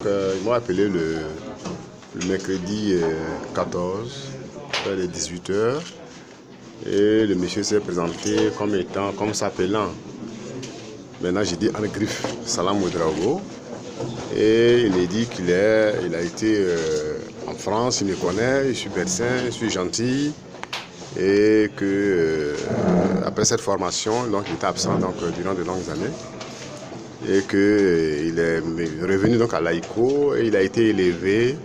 Ils m'ont appelé le mercredi 14 vers les 18h et le monsieur s'est présenté comme s'appelant. Maintenant j'ai dit Angrif Salam Ouedraogo et il a dit qu'il a été en France, il me connaît, je suis médecin, je suis gentil et que après cette formation, donc il était absent durant de longues années. Et qu'il est revenu donc à l'AICO et il a été élevé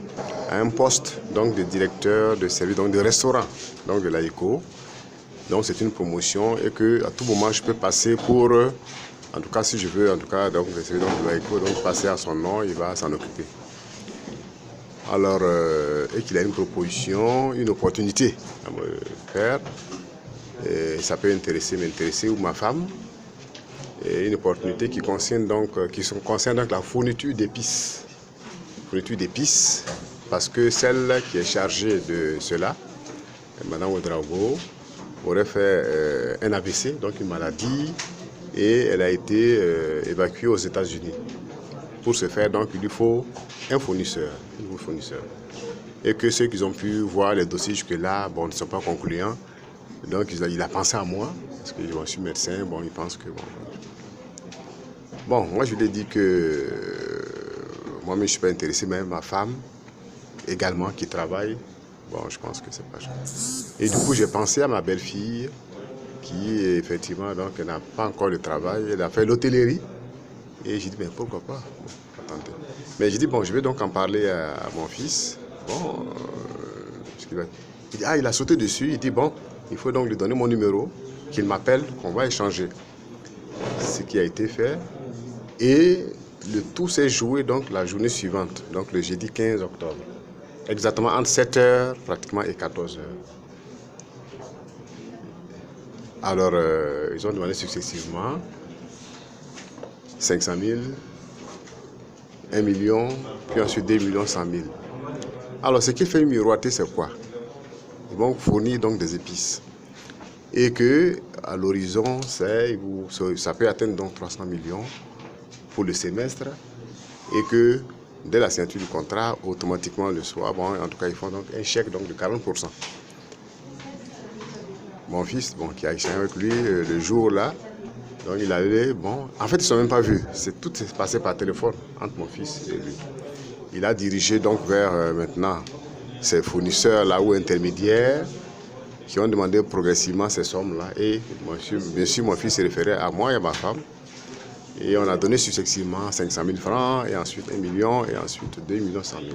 à un poste donc de directeur de service de restaurant donc de l'AICO. Donc c'est une promotion et que à tout moment je peux passer pour, en tout cas si je veux, en tout cas donc le service de l'AICO, donc passer à son nom, il va s'en occuper. Alors et qu'il a une proposition, une opportunité à me faire. Et ça peut m'intéresser ou ma femme. Et une opportunité qui concerne donc la fourniture d'épices. Fourniture d'épices, parce que celle qui est chargée de cela, Mme Ouedraogo, aurait fait un AVC, donc une maladie, et elle a été évacuée aux États-Unis. Pour ce faire, donc, il lui faut un fournisseur, Et que ceux qui ont pu voir les dossiers jusque-là, bon, ne sont pas concluants. Donc, il a pensé à moi, parce que je suis médecin, bon, il pense que... Bon, moi je lui ai dit que moi-même je ne suis pas intéressé, même ma femme également qui travaille, bon je pense que c'est pas juste. Et du coup j'ai pensé à ma belle-fille qui effectivement donc n'a pas encore de travail, elle a fait l'hôtellerie et j'ai dit mais pourquoi pas, bon, attendez. Mais j'ai dit bon je vais donc en parler à mon fils, bon, il dit ah il a sauté dessus, il dit bon il faut donc lui donner mon numéro, qu'il m'appelle, qu'on va échanger. Ce qui a été fait. Et le tout s'est joué donc la journée suivante, donc le jeudi 15 octobre, exactement entre 7h pratiquement et 14h. Alors ils ont demandé successivement 500 000, 1 million, puis ensuite 2 100 000. Alors ce qui fait miroiter c'est quoi? Ils vont fournir donc des épices. Et que à l'horizon, ça peut atteindre donc 300 millions pour le semestre. Et que dès la signature du contrat, automatiquement le soir, bon, en tout cas, ils font donc un chèque donc, de 40%. Mon fils, bon, qui a échangé avec lui le jour-là, donc il allait, bon, en fait, ils ne se sont même pas vus. Tout s'est passé par téléphone entre mon fils et lui. Il a dirigé donc vers maintenant ses fournisseurs là ou intermédiaires, qui ont demandé progressivement ces sommes-là. Et bien sûr, mon fils s'est référé à moi et à ma femme. Et on a donné successivement 500 000 francs, et ensuite 1 million, et ensuite 2 100 000.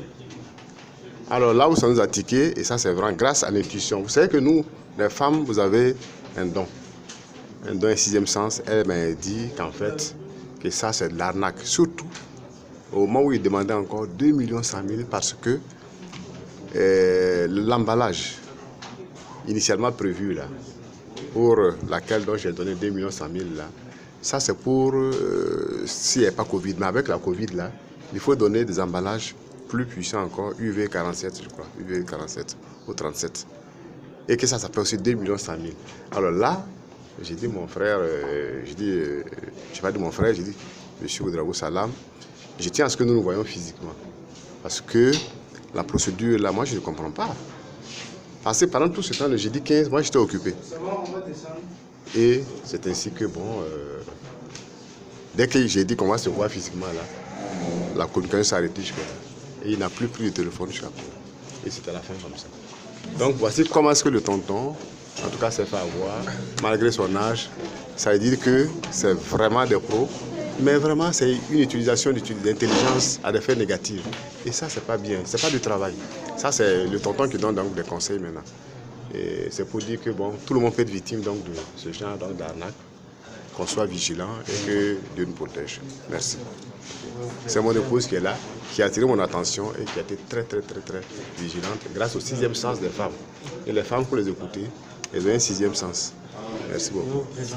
Alors là où ça nous a tiqué, et ça c'est vraiment grâce à l'intuition. Vous savez que nous, les femmes, vous avez un don, un sixième sens. Elle m'a dit qu'en fait, que ça c'est de l'arnaque. Surtout au moment où il demandait encore 2 100 000 parce que l'emballage initialement prévu là, pour laquelle j'ai donné 2 100 000 là, ça c'est pour s'il n'y a pas Covid, mais avec la Covid là, il faut donner des emballages plus puissants encore, UV47 je crois, UV47 ou 37. Et que ça fait aussi 2 100 000. Alors là, j'ai dit mon frère, j'ai pas dit mon frère, j'ai dit Monsieur Ouedraogo Salam, je tiens à ce que nous nous voyons physiquement. Parce que la procédure là, moi je ne comprends pas. Parce que pendant tout ce temps, le jeudi 15, moi j'étais occupé. Et c'est ainsi que, bon, dès que j'ai dit qu'on va se voir physiquement là, la communication s'est arrêtée jusqu'à là. Et il n'a plus pris le téléphone jusqu'à là. Et c'était la fin comme ça. Donc voici comment est-ce que le tonton, en tout cas, s'est fait avoir, malgré son âge. Ça veut dire que c'est vraiment des pros, mais vraiment c'est une utilisation d'intelligence à des fins négatifs. Et ça, c'est pas bien, c'est pas du travail. Ça, c'est le tonton qui donne donc des conseils maintenant. Et c'est pour dire que bon, tout le monde peut être victime donc, de ce genre d'arnaque, qu'on soit vigilant et que Dieu nous protège. Merci. C'est mon épouse qui est là, qui a attiré mon attention et qui a été très vigilante grâce au sixième sens des femmes. Et les femmes, pour les écouter, elles ont un sixième sens. Merci beaucoup.